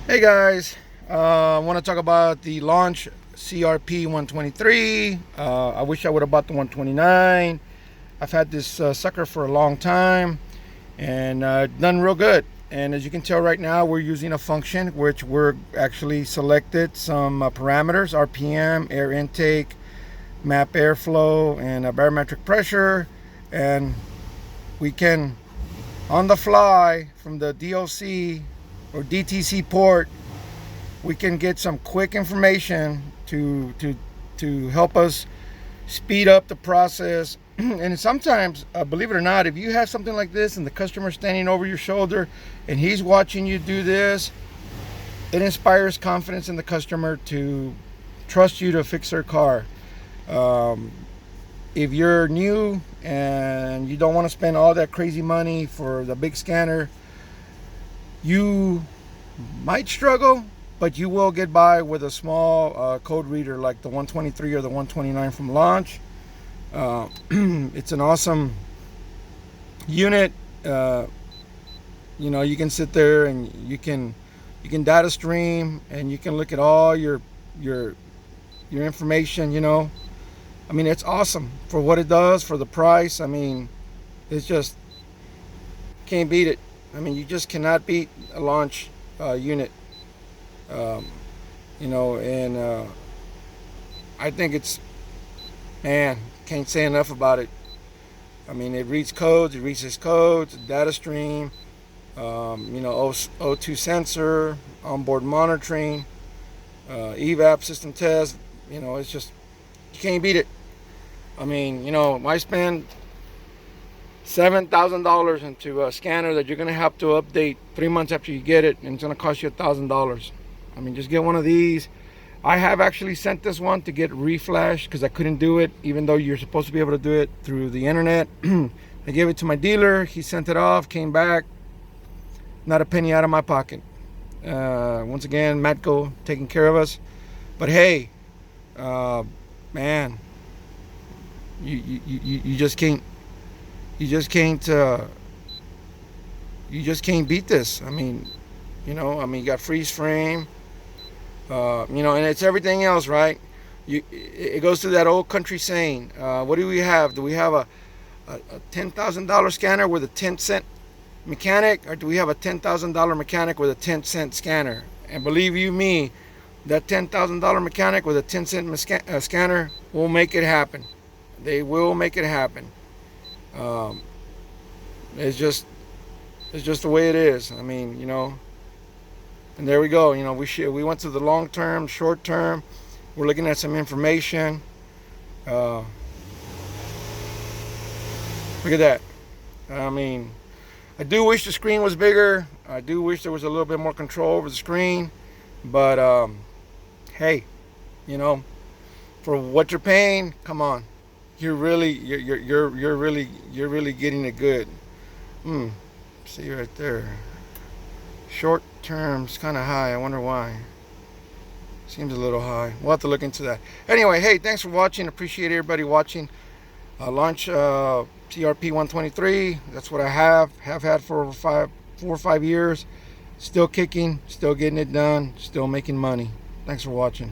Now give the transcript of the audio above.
Hey guys, I want to talk about the Luanch CRP 123. I wish I would have bought the 129. I've had this sucker for a long time and done real good. And as you can tell right now, we're using a function which we're actually selected some parameters: RPM, air intake, map airflow, and barometric pressure. And we can, on the fly from the DOC or DTC port, we can get some quick information to help us speed up the process. And sometimes, believe it or not, if you have something like this and the customer's standing over your shoulder and he's watching you do this, it inspires confidence in the customer to trust you to fix their car. If you're new and you don't want to spend all that crazy money for the big scanner, you might struggle, but you will get by with a small code reader like the 123 or the 129 from Luanch. It's an awesome unit. You can sit there and you can data stream and you can look at all your information. I mean, it's awesome for what it does, for the price. I mean, it's just can't beat it. I mean, you just cannot beat a Luanch unit. And I think it's, man, can't say enough about it. I mean, it reads codes, data stream, O2 sensor, onboard monitoring, evap system test. It's just, you can't beat it. I mean, I spend $7,000 into a scanner that you're going to have to update 3 months after you get it, and it's going to cost you $1,000. I mean, just get one of these. I have actually sent this one to get reflashed because I couldn't do it, even though you're supposed to be able to do it through the internet. I gave it to my dealer. He sent it off, came back, not a penny out of my pocket. Once again, Matco taking care of us. But hey, man, you just can't. You just can't beat this. I mean, you got freeze frame, and it's everything else, right? It goes to that old country saying, what do we have? Do we have a $10,000 scanner with a 10-cent mechanic, or do we have a $10,000 mechanic with a 10-cent scanner? And believe you me, that $10,000 mechanic with a 10-cent scanner will make it happen. They will make it happen. It's just the way it is. I mean, and there we go. We went to the long term, short term. We're looking at some information. Look at that. I mean, I do wish the screen was bigger. I do wish there was a little bit more control over the screen. But hey, for what you're paying, come on. You're really getting it good. See right there. Short term's kind of high. I wonder why. Seems a little high. We'll have to look into that. Anyway, hey, thanks for watching. Appreciate everybody watching. Luanch CRP 123. That's what I have had for 4 or 5 years. Still kicking. Still getting it done. Still making money. Thanks for watching.